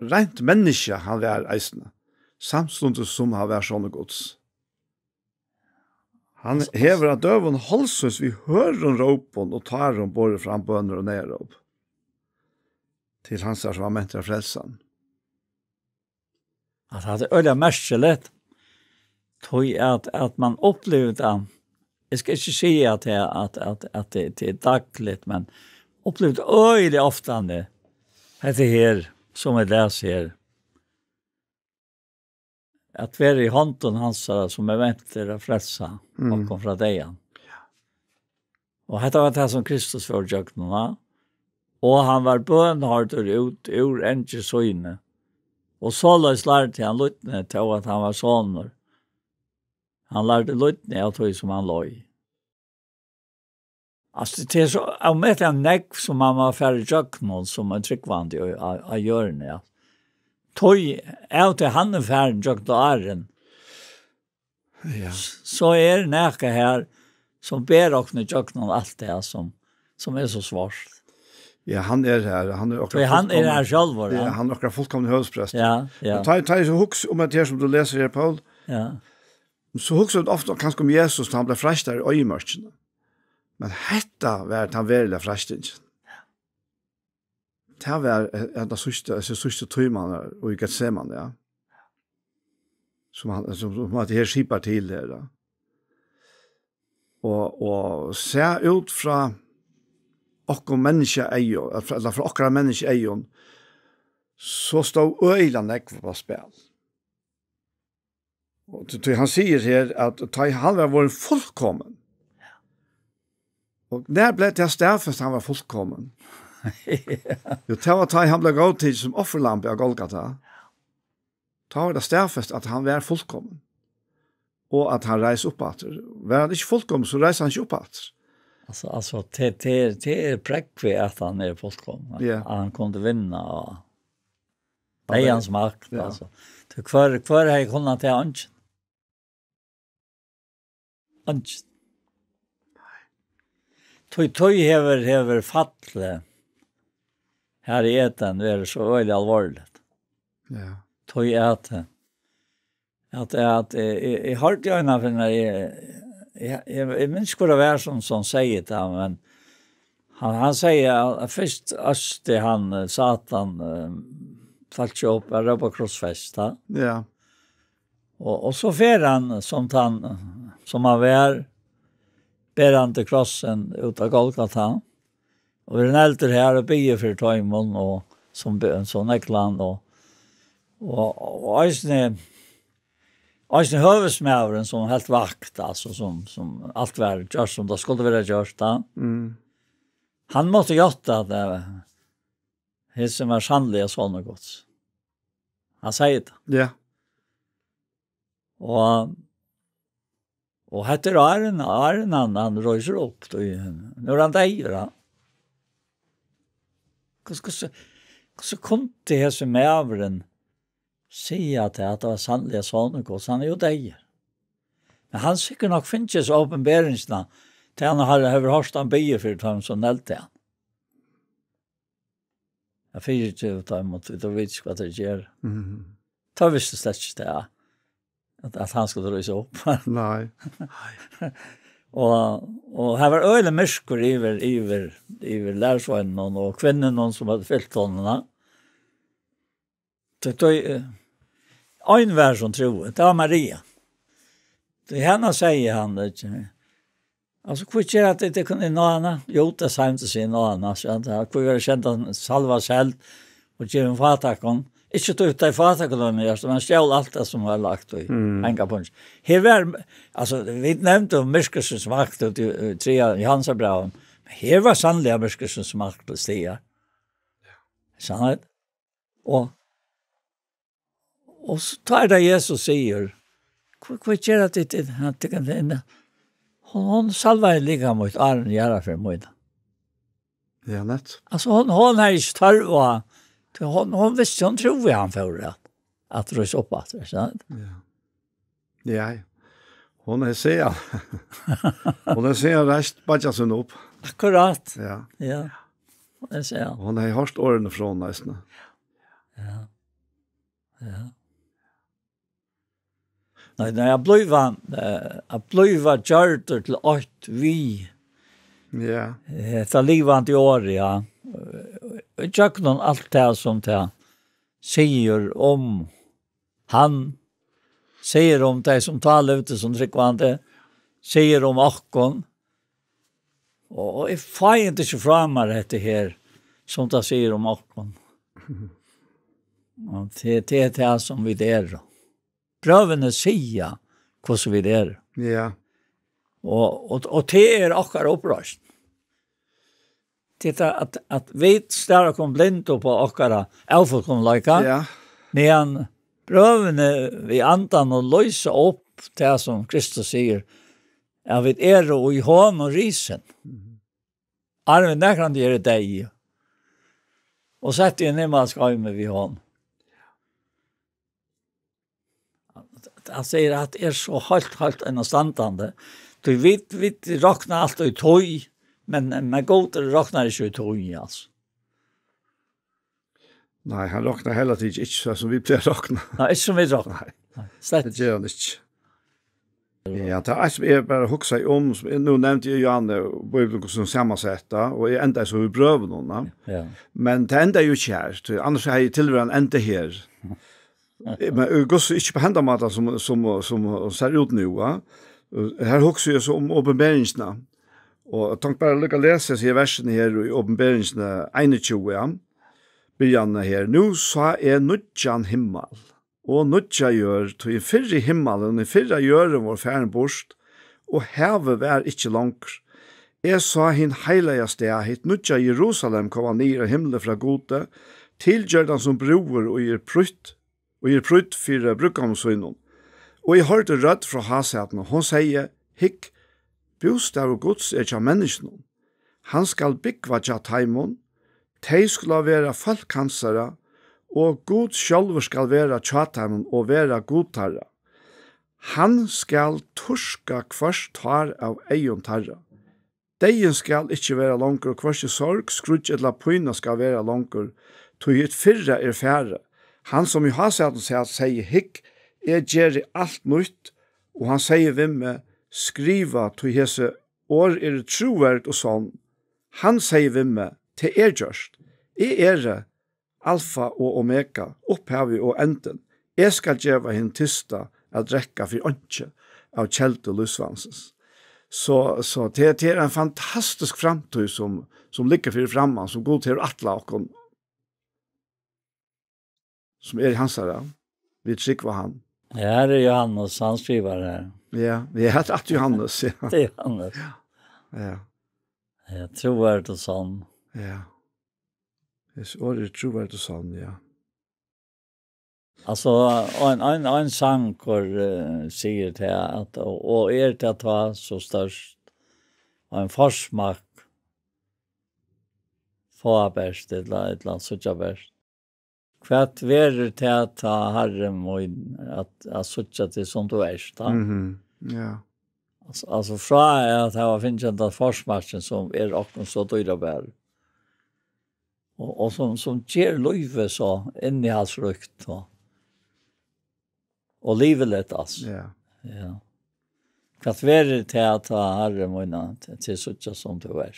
rent menneske han var eisende. Samstundes som han var sånne gods. Han hever av døven halsus vi hører om råpen og tar om både fram bønner og nedråp. Til hans som var ment til frelsen. Att det är öliga märkeligt. Tror att man upplevde jag ska inte säga att det är dagligt, men upplevde öliga ofta det här som jag läser här. Att vara i handen hans som är vänt till att frälsa och kom från dig. Och detta var det som Kristus var djöknarna. Och han var bönhard ut ur ängelsöjne. Och så lärde han lyttne till att han var soner. Han lärde lyttne av det som han låg. Alltså det är så, av med en näck som han var färdig djöknarna som en tryckvande av hjörne. Ja. Tog av till han är färdig djöknarna. Ja. Så är det näka här som ber och djöknarna allt det som är så svårt. Ja, han är här. Han är här själv. Ja, han är fullkomlig hövspräst. Ja. Och ta så hooks om det som du läser här, Paul. Ja. Så hooks det ofta kanske om Jesus när han blev frälst där i öjmörken. Men detta var han verkligen frälst. Det var det sista tøyman och i Getsemane, ja. Som att det här skipar till det då. Och se ut från och människa ejo, eller för okra människa ejon, så stod öjlan ekv på spel. Och han säger här att han var fullkommen. Och när blev det stärfast han var fullkommen? Jo, det var han blev gått till som offerlamp av Golgata. Ta det stärfast att han var fullkommen. Och att han reis upp att. Var han inte fullkommen så reis han inte upp att. Alltså det är präckligt att han är fullkommen. Yeah. Han kunde vinna och det är hans makt. Ja. Alltså. Kvar har jag kunnat till anken. Tøy hever fattle her i eten, det er så øyelig alvorlig. Ja. Tøy at jeg har ikke øyne for når jeg minns hvor det var som sier det, men han sier at først øste han Satan falt ikke opp av røp og krossfest. Ja. Og så fer han som han var ber han til krossen ut av Golgata. Og vi er en eldre her og bygger for Tøymon og som Ekland og Øysene høvesmæveren som helt vakt, altså som alt var gjort som det skulle være gjort da. Han måtte gjøre det som var sannlige sånne gods. Han sier det. Ja. Og heter Arne han røyser opp når han deier da. Hvordan kom det her som mæveren si at det var sannlige sånne gods? Han jo deier. Men han sikkert nok finnes ikke så åpenberingsene til han har hørt han bygge for dem som nelte han. Jeg fyrer ikke ut av mot, du vet ikke hva det gjør. Da visste slett ikke det, ja. Att han skulle rösa upp. Nej. och här var öle myskor över lärsvannen och kvinnan som hade fyllt honom. Det var en värld som tror, det var Maria. Det henne säger han det. Alltså kvitcher att det kunde nåna, jo det sa inte sig nåna så att han kunde känna han salva själv och ge en fatakon. Ikke tog ut i fatakolonien, men stjål alt det som var lagt i pengapunch. Her var, altså, vi nevnte om myskelsens makt ut i 3 Johansabraven, men her var sannelig myskelsens makt på stier. Sannhet. Og så tar det Jesus sier, hva gjør at det kan finne? Hon salvar lika mot Arne gjøre for mot. Ja, nett. Altså, hon er ikke tørva. Hon visste, hon tror han för att rösa upp att det, sant? Ja. Ja. Hon är ser. Hon är ser rest bara så upp. Akkurat. Ja. Ja. Det ser jag. Hon har hört åren från nästan. Ja. Ja. Nej, när jag blev gjort till åt vi. Ja. Det livande år, ja. Jag kan allt det som det säger om han, säger om det som talar ute som tryckvande, säger om akkon. Och jag får inte så framar det här som det säger om akkon. Och det är det som vi där. Prövene säga hur vi där. Ja. Och det är akkar upprörst. Det är att vi ställer kom blind på akkara avfolkomlika. Ja. Men prövene vi andan och lösa upp det som Kristus säger. Ja, vi är och i hån och risen. Arven där kan det göra dig. Och sätt i en himmelska med vi hån. Han säger att det är så helt enastandande. Du vet, vi räknar allt i tog, men med god räknar inte i tog, alltså. Nej, han räknar hela tiden inte så som vi blir räkna. Nej, inte som vi räknar. Nej, slett. det gör han inte. Ja, det är som jag bara huxar om, nu nämnde jag Janne, Bibeln som sammansätta, och jag enda så i bröven. Ja. Men det enda är ju kärt, annars har jag tillvaran enda här. Men det går så inte på hända som ser ut nu, va? Här huxar jag så om åpenberingsna. Och jag tänkte bara lycka läsa sig i versen här i åpenberingsna 21, ja. Början här. Nu sa är nudjan himmel. Og nudja gjør, tog i fyrre himmelen, i fyrre gjøren vår færen bort, og havet var ikke langt. Jeg sa hin heilige sted, hit nudja Jerusalem kom han ned av himmelen fra gode, tilgjør den som broer og gir prutt for brukkomsvinnen. Og jeg hørte rødt fra hasetene, hun sier, hikk, bostad og gods er ikke menneskene. Han skal byggva tja taimon, de skulle være folkhansere, og god sjálfur skal vera tjatarmen og vera godtarra. Han skal turska kvart tar av eion tarra. Deien skal ikkje vera langer, og kvart sorg, skrudj eller pyna skal vera langer, tog et fyrre er færre. Han som i hasetten sier hikk, gjerri alt nytt, og han sier vimme, skriva tog hese år troverd og sånn. Han sier vimme, til gjørst. Det alfa og omega, opphavet og enden. Jeg skal gjøre henne tysta at drekka for åndsje av kjelt og lusvansens. Så det er en fantastisk framtid som ligger for framme, som god til atla og som i hans herre. Vi trykker han. Ja, det er Johannes, han skriver her. Ja, vi har hatt Johannes. Ja. Det er Johannes. Ja. Jeg tror det sånn. Ja. Det är trovärdigt sån, ja. Alltså en sankor säger det att och det att vara så störst en forsmak förberst ett land så jag bäst. Kvart ver det att ha Herren och att söka till som du är sta. Ja. Alltså från att ha finns den forsmaken som och så dyra väl. Och som ger livet så innehållsrikt och livet alltså. Ja. Ja. Kvart ver det att ha Herren och till söka som du är.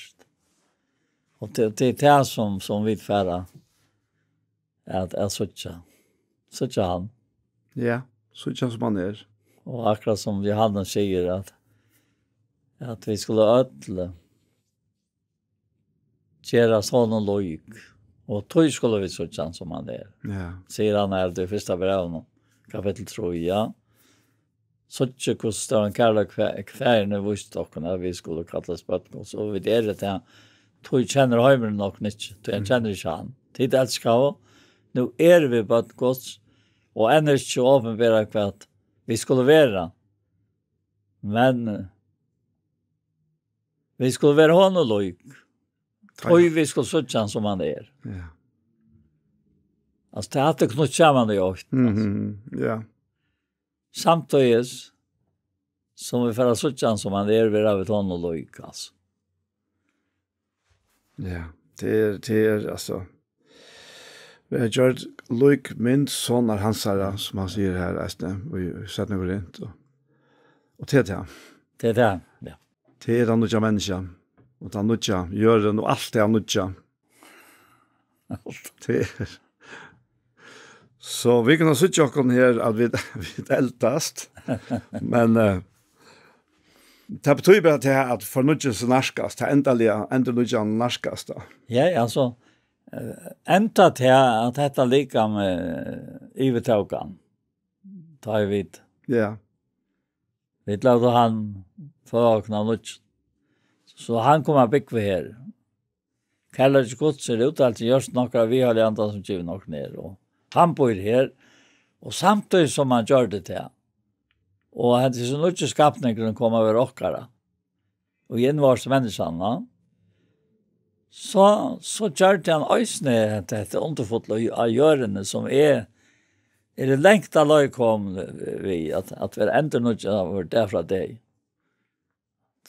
Och det är det som vi färra att söka han. Ja, söka som han är. Och akkurat som Johannes säger att vi skulle ödla göra sån logik. Och tog skulle vi söka han som han är. Ja. Säger han det första brevet kapitel 3, ja. Söka kostar en kärlek kvarne visst och när vi skulle kallas på så vi det där tog känner hemmen nog inte. Jag känner inte han. Det är älskar. Nu vi på Guds och ännu så överväga kvart vi skulle vara. Men vi skulle vara honom lojk. Oj, vi skulle söka han som han är. Ja. Alltså det hade knut samman det också. Ja. Samtidigt som vi får suttjan som han vid av ett hon och lojk, alltså. Ja, det är alltså. Vi har gjort lojk minst sådana hansara, som han säger här, vi sätter något rent. Och det är det. Det är det, ja. Det är den nutja människan. Och den nutja gör den och allt är nutja. Det är. Så vi kan ha sitt jocken här att vi ältast. Men det betyder bara det här att förnutjelsen narskast, det enda nutjan narskast. Ja, alltså, ända till att detta lika med ivetåkan. Tar vi vid. Ja. Vi lade han förvakna nutjan. Så han kommer att bygga här. Kallar det gott ser ut att görs några vi har andra som giver något ner. Och han bor här. Och samtidigt som han gör det till. Och han till så mycket skapningen kommer över åkara. Och igen var som människan. Så gör det han ösne det underfotla av görande som är det längta löj kom vi att vi ändå något av det från dig.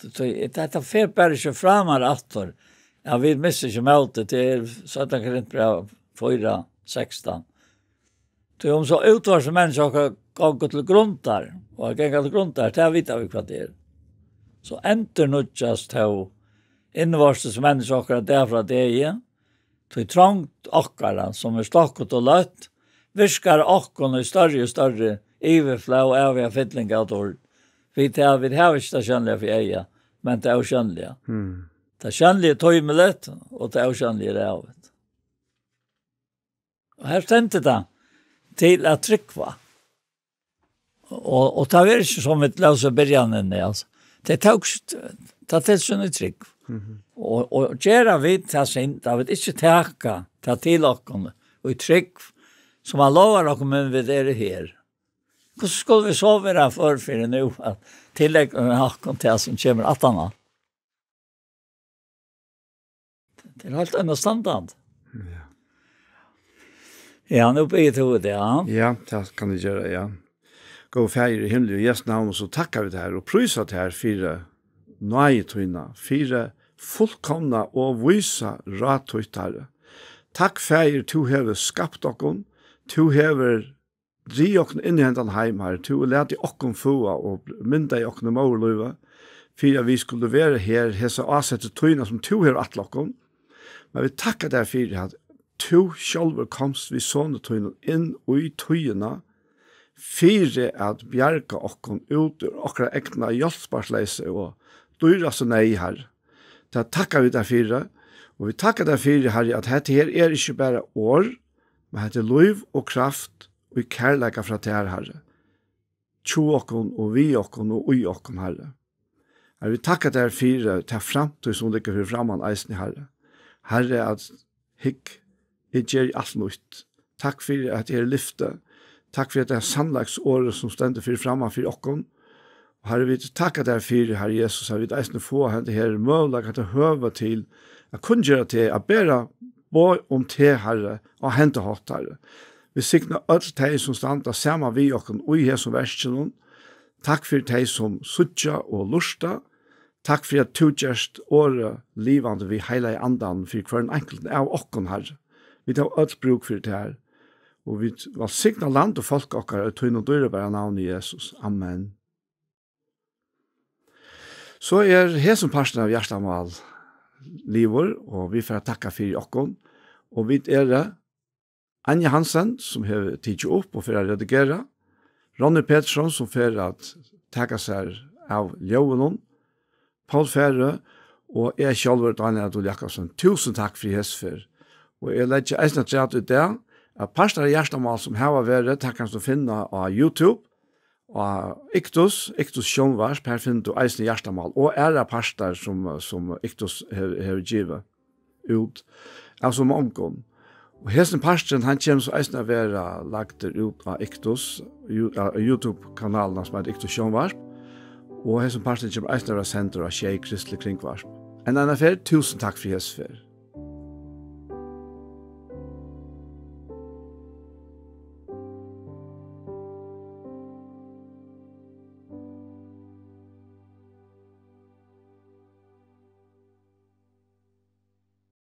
Så det är fel bara inte framar attor. Ja, vi missar inte med det till 17 Korinther 4:16. Så om så utvars som människor går till grund där och går till grund där, det vet vi vad det är. Så ändå nutjas till invarses som människor därför att det är till trångt åkara som är stockot och lött viskar åkon i större och större överflöd och övriga fyllningar av ord. Vi har inte det känliga för eget, men det är okänliga. Det känliga är tøymelet, och det är okänliga rävet. Och här stände det till att tryckva. Och det är inte som ett lösa början. Alltså. Det tar till sån tryck. Och gärna vid det sen, det vill inte ta till åkken och i tryck som man lovar och men vi är här. Hur skulle vi så vara för nu att tillägga en åkken till som kommer att anna? Det är helt annat standard. Ja, nu blir det det, ja. Ja, det kan du göra, ja. Gå färger i himmel och Jesu namn, och så tackar vi det här och prysar det här för nøyetøyna, for fullkomna og vysa ratøytare. Takk færger, du hever skapt okkon, du hever dri okkon inn i hendan heim her, du leti okkon fua og mynda i okkon mårløyva, for vi skulle være her, hesa avsette tøyna som du hever atle okkon. Men vi takkar der for at du sjálfur komst vi sånne tøyna inn i tøyna, for at bjerga okkon ut ur okkara ekna hjelpsparsleise og dyra så nei her. Da takkar vi der for, og vi takkar der for, Herre, at dette her er ikke bare år, men dette er liv og kraft og kærleika fra til Herre. Tjo okkon og vi okkon og ui okkon, Herre. Herre, vi takkar der for til framtid som ligger for framan eisen, Herre. Herre, at hikk, jeg gjør alt nytt. Takk for at jeg er lyftet. Takk for at det er sannlagsåret som stender for framan for okkon. Og Herre, vi takkar der for, Herre Jesus, at vi eisen få henne her mølag at det høver til at kun gjøre til at bæra bå om te, Herre, og hente hatt, Herre. Vi sikner alt de som standa sammen vi okkon og i her som verskjenen. Takk for de som suttja og lusta. Takk for at du gjerst året livande vi heila i andan for hver en enkelt av okkon, Herre. Vi tar alt bruk for det her. Og vi var sikna land og folk okkar og tøyne og dyrebæra navn i Jesus. Amen. Så hesen parten av Gjerstamal livor, og vi får takka for okkon. Og vi Anja Hansen, som har tidsi opp og for å redigere. Ronny Pettersson, som for å takka seg av Ljøvenon. Paul Færre, og jeg selv, Daniel Adol Jakobsen. Tusen takk for hesfer. Og jeg legger eisne træt ut det, at parten av Gjerstamal som har vært, takk kan du finne av YouTube, og Iktus Sjånvars, her finner du eisne Gjerstamal, og parter som Iktus har givet ut, altså som omgående. Og hesten parsten, han kommer så eisne å være lagt ut av Iktus, YouTube-kanalen som heter Iktus Sjånvars, og hesten parsten kommer eisne å være sender av Tjej Kristelig Kringvars. En annen fer, tusen takk for hesfer.